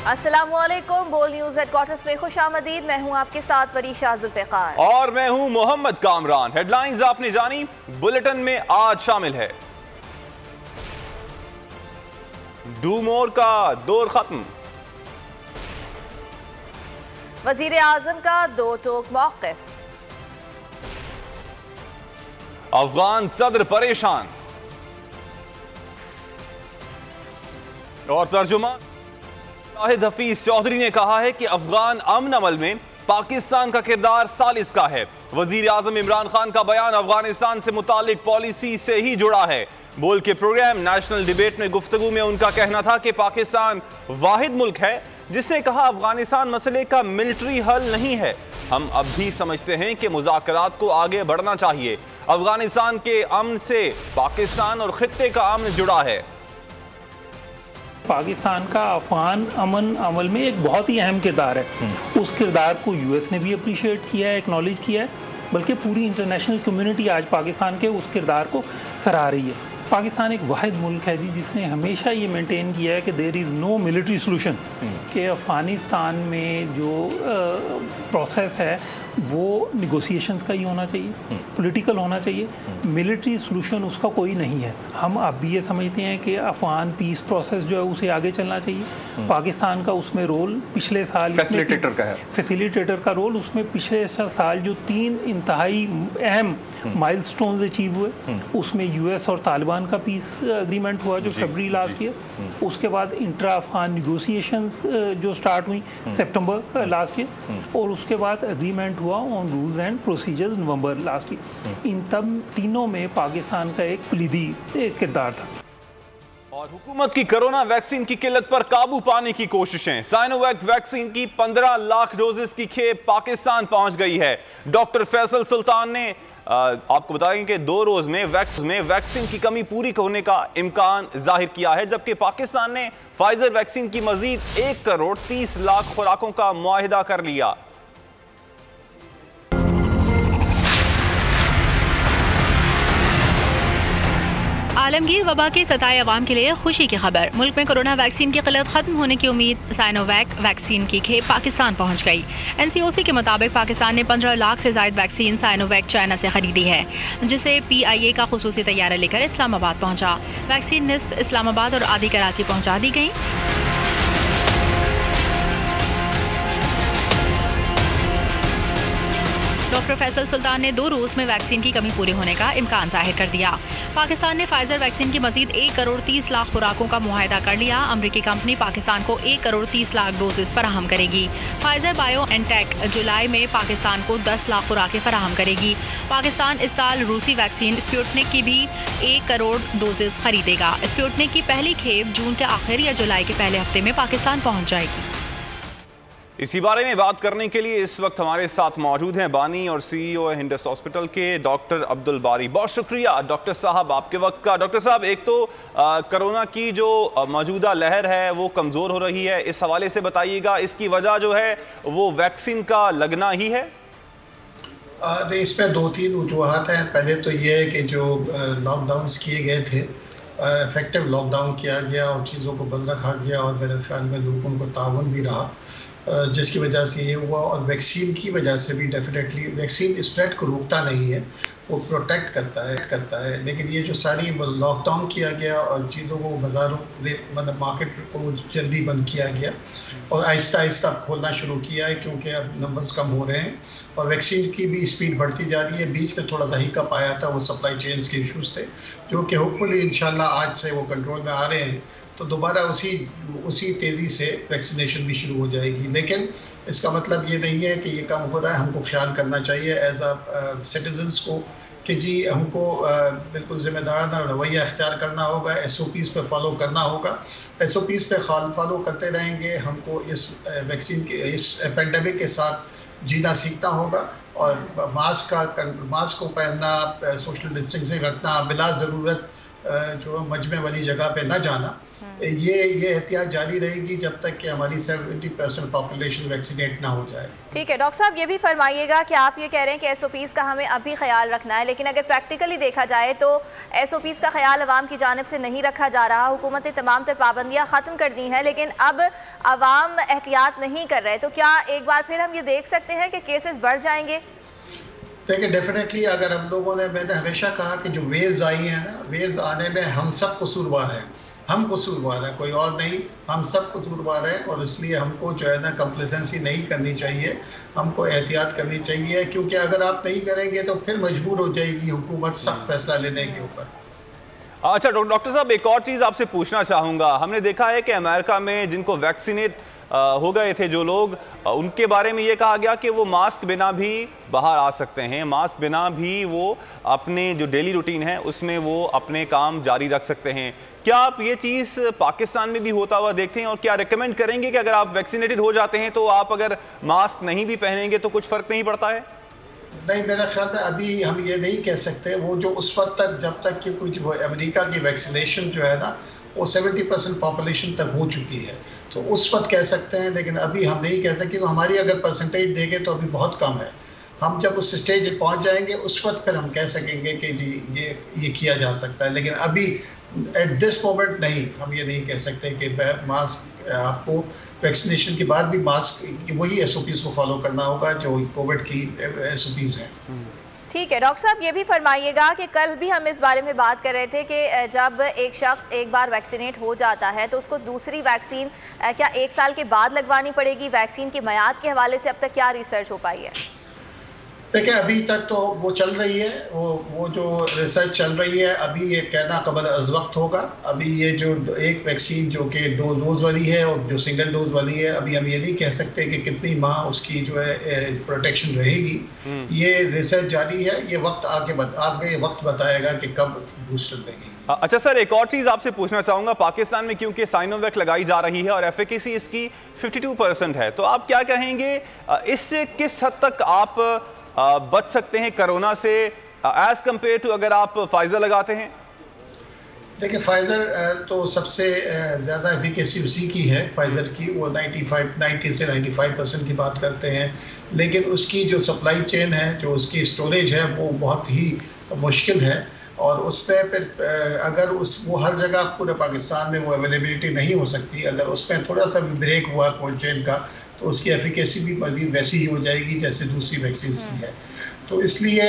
अस्सलामुअलैकुम। बोल news headquarters में खुशामदीद। मैं हूं आपके साथ वरीशा जुल्फ़िकार और मैं हूं मोहम्मद कामरान। हेडलाइंस आपने जानी, बुलेटिन में आज शामिल है। डू मोर का दौर खत्म, वज़ीर आज़म का दो टोक मौक़िफ़, अफगान सदर परेशान और तर्जुमा शाहिद हफीज चौधरी ने कहा है कि अफगान अमन अमल में पाकिस्तान का किरदार सालिस का है। वजीर आजम इमरान खान का बयान अफगानिस्तान से मुतालिक पॉलिसी से ही जुड़ा है। बोल के प्रोग्राम नेशनल डिबेट में गुफ्तगू में उनका कहना था कि पाकिस्तान वाहिद मुल्क है जिसने कहा अफगानिस्तान मसले का मिलिट्री हल नहीं है। हम अब भी समझते हैं कि मुज़ाकरात को आगे बढ़ना चाहिए। अफगानिस्तान के अमन से पाकिस्तान और खित्ते का अमन जुड़ा है। पाकिस्तान का अफगान अमन अमल में एक बहुत ही अहम किरदार है। उस किरदार को यूएस ने भी अप्रिशिएट किया है, एक्नॉलेज किया है, बल्कि पूरी इंटरनेशनल कम्युनिटी आज पाकिस्तान के उस किरदार को सराह रही है। पाकिस्तान एक वाहिद मुल्क है जी जिसने हमेशा ये मेंटेन किया है कि there is no military solution, कि अफ़गानिस्तान में जो प्रोसेस है वो निगोसिएशंस का ही होना चाहिए, पॉलिटिकल होना चाहिए। मिलिट्री सॉल्यूशन उसका कोई नहीं है। हम अब भी ये समझते हैं कि अफ़गान पीस प्रोसेस जो है उसे आगे चलना चाहिए। पाकिस्तान का उसमें रोल पिछले साल फैसिलिटेटर का है, फैसिलिटेटर का रोल। उसमें पिछले साल जो 3 इंतहाई अहम माइलस्टोन्स अचीव हुए, उसमें यूएस और तालिबान का पीस एग्रीमेंट हुआ जो फरवरी लास्ट ईयर, उसके बाद इंट्रा अफगान निगोसिएशंस जो स्टार्ट हुई सितंबर लास्ट ईयर, और उसके बाद एग्रीमेंट हुआ ऑन रूल्स एंड प्रोसीजर्स नवंबर लास्ट ईयर। इन तब तीनों में पाकिस्तान का एक कलीदी किरदार था। और हुकूमत की कोरोना वैक्सीन की किल्लत पर काबू पाने की कोशिशें। साइनोवैक वैक्सीन की 15 लाख डोजेस की खेप पाकिस्तान पहुंच गई है। डॉक्टर फैसल सुल्तान ने आपको बताएंगे कि 2 रोज में वैक्सीन की कमी पूरी होने का इम्कान जाहिर किया है, जबकि पाकिस्तान ने फाइजर वैक्सीन की मजीद 1 करोड़ 30 लाख खुराकों का मुआहिदा कर लिया। आलमगीर वबा के सताए अवाम के लिए खुशी की खबर। मुल्क में कोरोना वैक्सीन की किल्लत खत्म होने की उम्मीद। साइनोवैक वैक्सीन की खेप पाकिस्तान पहुंच गई। एनसीओसी के मुताबिक पाकिस्तान ने 15 लाख से ज्यादा वैक्सीन साइनोवैक चाइना से खरीदी है, जिसे PIA का खुसूसी तैयारा लेकर इस्लामाबाद पहुंचा। वैक्सीन निस्फ इस्लामाबाद और आधी कराची पहुंचा दी गई। डॉक्टर फैसल सुल्तान ने 2 रोज में वैक्सीन की कमी पूरी होने का इम्कान जाहिर कर दिया। पाकिस्तान ने फाइजर वैक्सीन की मजीद 1 करोड़ 30 लाख खुराकों का मुआहिदा कर लिया। अमरीकी कंपनी पाकिस्तान को 1 करोड़ 30 लाख डोजेस फराहम करेगी। फाइजर बायो एनटेक जुलाई में पाकिस्तान को 10 लाख खुराकें फराहम करेगी। पाकिस्तान इस साल रूसी वैक्सीन स्पुतनिक की भी 1 करोड़ डोजेस खरीदेगा। स्पुतनिक की पहली खेप जून के आखिर या जुलाई के पहले हफ्ते में पाकिस्तान पहुंच जाएगी। इसी बारे में बात करने के लिए इस वक्त हमारे साथ मौजूद हैं बानी और CEO हिंडस हॉस्पिटल के डॉक्टर अब्दुल बारी। बहुत शुक्रिया डॉक्टर साहब आपके वक्त का। डॉक्टर साहब, एक तो कोरोना की जो मौजूदा लहर है वो कमज़ोर हो रही है, इस हवाले से बताइएगा, इसकी वजह जो है वो वैक्सीन का लगना ही है? इसमें 2-3 वजूहात हैं। पहले तो ये है कि जो लॉकडाउन किए गए थे, इफेक्टिव लॉकडाउन किया गया और चीज़ों को बंद रखा गया, और मेरे ख्याल में लोगों को ताउन भी रहा, जिसकी वजह से ये हुआ। और वैक्सीन की वजह से भी डेफिनेटली वैक्सीन स्प्रेड को रोकता नहीं है, वो प्रोटेक्ट करता है। लेकिन ये जो सारी लॉकडाउन किया गया और चीज़ों को बाज़ारों मतलब मार्केट को जल्दी बंद किया गया और आहिस्ता आहिस्ता खोलना शुरू किया है, क्योंकि अब नंबर्स कम हो रहे हैं और वैक्सीन की भी स्पीड बढ़ती जा रही है। बीच में थोड़ा सा हिकअप आया था, वो सप्लाई चेन्स के इश्यूज़ थे, जो कि होपफुली इंशाल्लाह आज से वो कंट्रोल में आ रहे हैं, तो दोबारा उसी तेज़ी से वैक्सीनेशन भी शुरू हो जाएगी। लेकिन इसका मतलब ये नहीं है कि ये कम हो रहा है। हमको ख्याल करना चाहिए एज अ सिटीजन्स को कि जी हमको बिल्कुल ज़िम्मेदाराना रवैया अख्तियार करना होगा, SOPs पे फॉलो करना होगा। SOPs पे फॉलो करते रहेंगे, हमको इस वैक्सीन के इस पेंडेमिक के साथ जीना सीखना होगा। और मास्क को पहनना, सोशल डिस्टेंसिंग रखना, बिला ज़रूरत जो मजमे वाली जगह पे ना जाना, ये एहतियात जारी रहेगी जब तक कि हमारी 70% पॉपुलेशन वैक्सीनेट ना हो जाए। ठीक है डॉक्टर साहब, ये भी फरमाइएगा कि आप ये कह रहे हैं कि SOPs का हमें अभी ख्याल रखना है, लेकिन अगर प्रैक्टिकली देखा जाए तो SOPs का ख्याल अवाम की जानिब से नहीं रखा जा रहा। हुकूमत ने तमाम तर पाबंदियाँ ख़त्म कर दी हैं, लेकिन अब अवाम एहतियात नहीं कर रहे, तो क्या एक बार फिर हम ये देख सकते हैं कि केसेस बढ़ जाएंगे? देखिए डेफिनेटली, अगर हम लोगों ने, मैंने हमेशा कहा कि जो वेव्स आई हैं ना, वेव्स आने में हम सब कसूरवार हैं, हम कसूरवार हैं, कोई और नहीं, हम सब कसूरवार हैं। और इसलिए हमको जो है ना कंप्लेसेंसी नहीं करनी चाहिए, हमको एहतियात करनी चाहिए, क्योंकि अगर आप नहीं करेंगे तो फिर मजबूर हो जाएगी हुकूमत सख्त फैसला लेने के ऊपर। अच्छा डॉक्टर साहब, एक और चीज़ आपसे पूछना चाहूँगा। हमने देखा है कि अमेरिका में जिनको वैक्सीनेट हो गए थे जो लोग, उनके बारे में ये कहा गया कि वो मास्क बिना भी बाहर आ सकते हैं, मास्क बिना भी वो अपने जो डेली रूटीन है उसमें वो अपने काम जारी रख सकते हैं। क्या आप ये चीज़ पाकिस्तान में भी होता हुआ देखते हैं, और क्या रिकमेंड करेंगे कि अगर आप वैक्सीनेटेड हो जाते हैं तो आप अगर मास्क नहीं भी पहनेंगे तो कुछ फ़र्क नहीं पड़ता है? नहीं, मेरा ख्याल है अभी हम ये नहीं कह सकते। वो जो उस वक्त तक, जब तक कि कुछ अमेरिका की वैक्सीनेशन जो है ना वो 70% पॉपुलेशन तक हो चुकी है, तो उस वक्त कह सकते हैं, लेकिन अभी हम नहीं कह सकते। हमारी अगर परसेंटेज देखें तो अभी बहुत कम है। हम जब उस स्टेज पर पहुंच जाएंगे उस वक्त फिर हम कह सकेंगे कि जी ये किया जा सकता है, लेकिन अभी एट दिस मोमेंट नहीं, हम ये नहीं कह सकते कि मास्क, आपको वैक्सीनेशन के बाद भी मास्क, वही SOPs को फॉलो करना होगा जो कोविड की SOPs हैं। ठीक है डॉक्टर साहब, ये भी फरमाइएगा कि कल भी हम इस बारे में बात कर रहे थे कि जब एक शख्स एक बार वैक्सीनेट हो जाता है तो उसको दूसरी वैक्सीन क्या 1 साल के बाद लगवानी पड़ेगी? वैक्सीन की मियाद के हवाले से अब तक क्या रिसर्च हो पाई है? देखिए अभी तक तो वो चल रही है, वो जो रिसर्च चल रही है, अभी ये कहना कबल अज़ वक्त होगा। अभी ये जो एक वैक्सीन जो कि 2 डोज वाली है और जो सिंगल डोज वाली है, अभी हम ये नहीं कह सकते कि कितनी माह उसकी जो है प्रोटेक्शन रहेगी। ये रिसर्च जारी है, ये वक्त आगे वक्त बताएगा कि कब बूस्टर लगेगी। अच्छा सर, एक और चीज़ आपसे पूछना चाहूँगा। पाकिस्तान में क्योंकि साइनोवैक लगाई जा रही है और एफिकेसी इसकी 52% है, तो आप क्या कहेंगे इससे किस हद तक आप बच सकते हैं कोरोना से एज कम्पेयर टू अगर आप फाइजर लगाते हैं? देखिए फाइजर तो सबसे ज़्यादा एफिकेसी उसी की है, फाइजर की, वो 90 से 95% की बात करते हैं, लेकिन उसकी जो सप्लाई चेन है, जो उसकी स्टोरेज है, वो बहुत ही मुश्किल है। और उस पर फिर अगर वो हर जगह पूरे पाकिस्तान में वो अवेलेबिलिटी नहीं हो सकती। अगर उसमें थोड़ा सा भी ब्रेक हुआ कोल्ड चेन का तो उसकी एफिकेसी भी मज़ीद वैसी ही हो जाएगी जैसे दूसरी वैक्सीन की है। तो इसलिए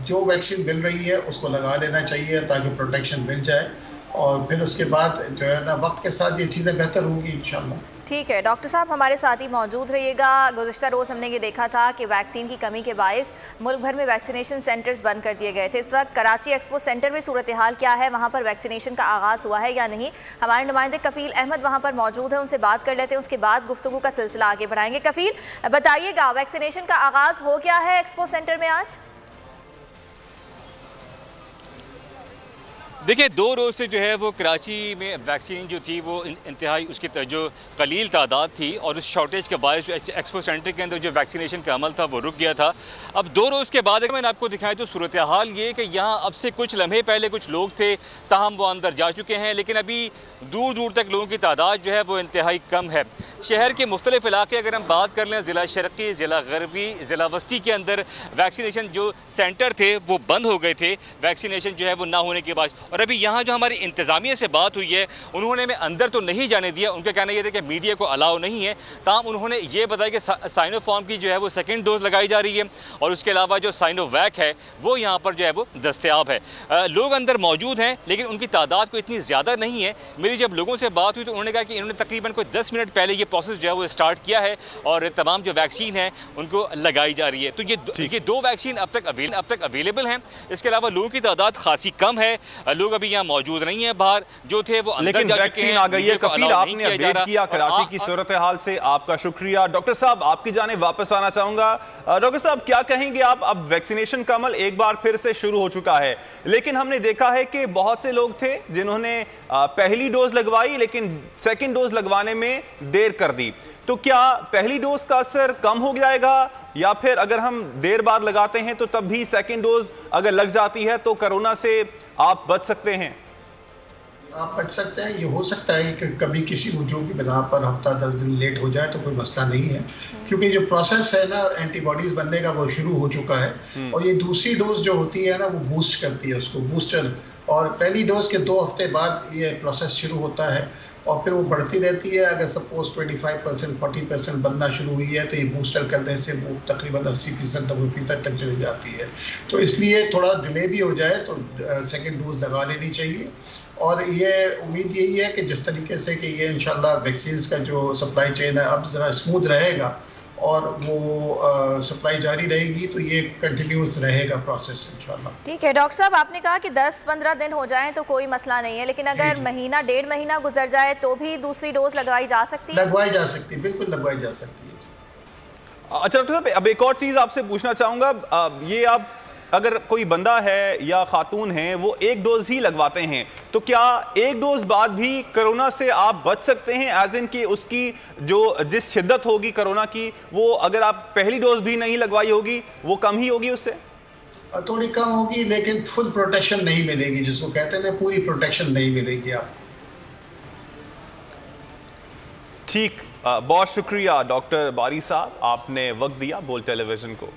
जो वैक्सीन मिल रही है उसको लगा लेना चाहिए ताकि प्रोटेक्शन मिल जाए, और फिर उसके बाद जो है ना वक्त के साथ ये चीज़ें बेहतर होंगी इंशाल्लाह। ठीक है डॉक्टर साहब, हमारे साथ ही मौजूद रहिएगा। गुज़िश्ता रोज़ हमने ये देखा था कि वैक्सीन की कमी के बायस मुल्क भर में वैक्सीनेशन सेंटर्स बंद कर दिए गए थे। इस वक्त कराची एक्सपो सेंटर में सूरत हाल क्या है, वहाँ पर वैक्सीनेशन का आगाज़ हुआ है या नहीं? हमारे नुमाइंदे कफ़ील अहमद वहाँ पर मौजूद हैं, उनसे बात कर लेते हैं, उसके बाद गुफ्तगू का सिलसिला आगे बढ़ाएंगे। कफ़ील बताइएगा, वैक्सीनेशन का आगाज़ हो गया है एक्सपो सेंटर में आज? देखिए 2 रोज़ से जो है वो कराची में वैक्सीन जो थी वो इंतहाई उसकी जो कलील तादाद थी, और उस शॉर्टेज के बायस जो एक्सपो सेंटर के अंदर जो वैक्सीनेशन का अमल था वो रुक गया था। अब 2 रोज़ के बाद मैंने आपको दिखाया तो सूरत हाल ये कि यहाँ अब से कुछ लम्हे पहले कुछ लोग थे, ताहम वो अंदर जा चुके हैं, लेकिन अभी दूर दूर तक लोगों की तादाद जो है वो इंतहाई कम है। शहर के मुख्तलिफ इलाके अगर हम बात कर लें, ज़िला शर्क़ी, ज़िला गरबी, ज़िला वस्ती के अंदर वैक्सीनेशन जो सेंटर थे वो बंद हो गए थे, वैक्सीनेशन जो है वो ना होने के बाद। और अभी यहाँ जो हमारी इंतज़ामिया से बात हुई है, उन्होंने हमें अंदर तो नहीं जाने दिया, उनका कहना यह था कि मीडिया को अलाउ नहीं है। ताहम उन्होंने ये बताया कि साइनोफार्म की जो है वो 2nd डोज लगाई जा रही है, और उसके अलावा जो साइनोवैक है वो यहाँ पर जो है वो दस्तयाब है। लोग अंदर मौजूद हैं, लेकिन उनकी तादाद को इतनी ज़्यादा नहीं है। मेरी जब लोगों से बात हुई तो उन्होंने कहा कि इन्होंने तकरीबन कोई 10 मिनट पहले ये प्रोसेस जो है वो स्टार्ट किया है, और तमाम जो वैक्सीन है उनको लगाई जा रही है। तो ये 2 वैक्सीन अब तक अवेलेबल हैं। इसके अलावा लोगों की तादाद खासी कम है, लोग अभी यहाँ मौजूद नहीं है, बाहर जो थे वो अंदर जा चुके हैं। आ गई है। कफील, आपने अपडेट किया कराची की सूरत हाल से, आपका शुक्रिया। डॉक्टर साहब आपकी जानिब वापस आना चाहूंगा। डॉक्टर साहब क्या कहेंगे आप, अब वैक्सीनेशन का अमल एक बार फिर से शुरू हो चुका है, लेकिन हमने देखा है कि बहुत से लोग थे जिन्होंने पहली डोज लगवाई लेकिन 2nd डोज लगवाने में देर कर दी। तो क्या पहली डोज का असर कम हो जाएगा, या फिर अगर हम देर बाद लगाते हैं तो तब भी 2nd डोज अगर लग जाती है तो कोरोना से आप बच सकते हैं? आप बच सकते हैं। ये हो सकता है कि कभी किसी वजूह की बिना पर हफ्ता 10 दिन लेट हो जाए तो कोई मसला नहीं है, क्योंकि जो प्रोसेस है ना एंटीबॉडीज बनने का वो शुरू हो चुका है। और ये दूसरी डोज जो होती है ना वो बूस्ट करती है उसको, बूस्टर। और पहली डोज के 2 हफ्ते बाद ये प्रोसेस शुरू होता है और फिर वो बढ़ती रहती है। अगर सपोज 25% 40% बनना शुरू हुई है तो ये बूस्टर करने से वो तकरीबन 80% 90% तक चली जाती है। तो इसलिए थोड़ा डिले भी हो जाए तो सेकेंड डोज लगा लेनी चाहिए। और ये उम्मीद यही है कि जिस तरीके से कि ये इंशाल्लाह वैक्सीन का जो सप्लाई चेन है अब ज़रा स्मूथ रहेगा और वो सप्लाई जारी रहेगी तो ये कंटिन्यूस रहेगा प्रोसेस इंशाल्लाह। ठीक है डॉक्टर साहब, आपने कहा कि 10-15 दिन हो जाएं तो कोई मसला नहीं है, लेकिन अगर महीना 1.5 महीना गुजर जाए तो भी दूसरी डोज लगवाई जा सकती है? लगवाई जा सकती है, बिल्कुल लगवाई जा सकती है। अच्छा डॉक्टर साहब, अब एक और चीज़ आपसे पूछना चाहूँगा, ये आप अगर कोई बंदा है या खातून है वो एक डोज ही लगवाते हैं तो क्या एक डोज बाद भी कोरोना से आप बच सकते हैं? एज इन कि उसकी जो जिस शिद्दत होगी कोरोना की वो अगर आप पहली डोज भी नहीं लगवाई होगी वो कम ही होगी, उससे थोड़ी कम होगी, लेकिन फुल प्रोटेक्शन नहीं मिलेगी, जिसको कहते हैं ना पूरी प्रोटेक्शन नहीं मिलेगी आपको। ठीक, बहुत शुक्रिया डॉक्टर बारी साहब, आपने वक्त दिया बोल टेलीविजन को।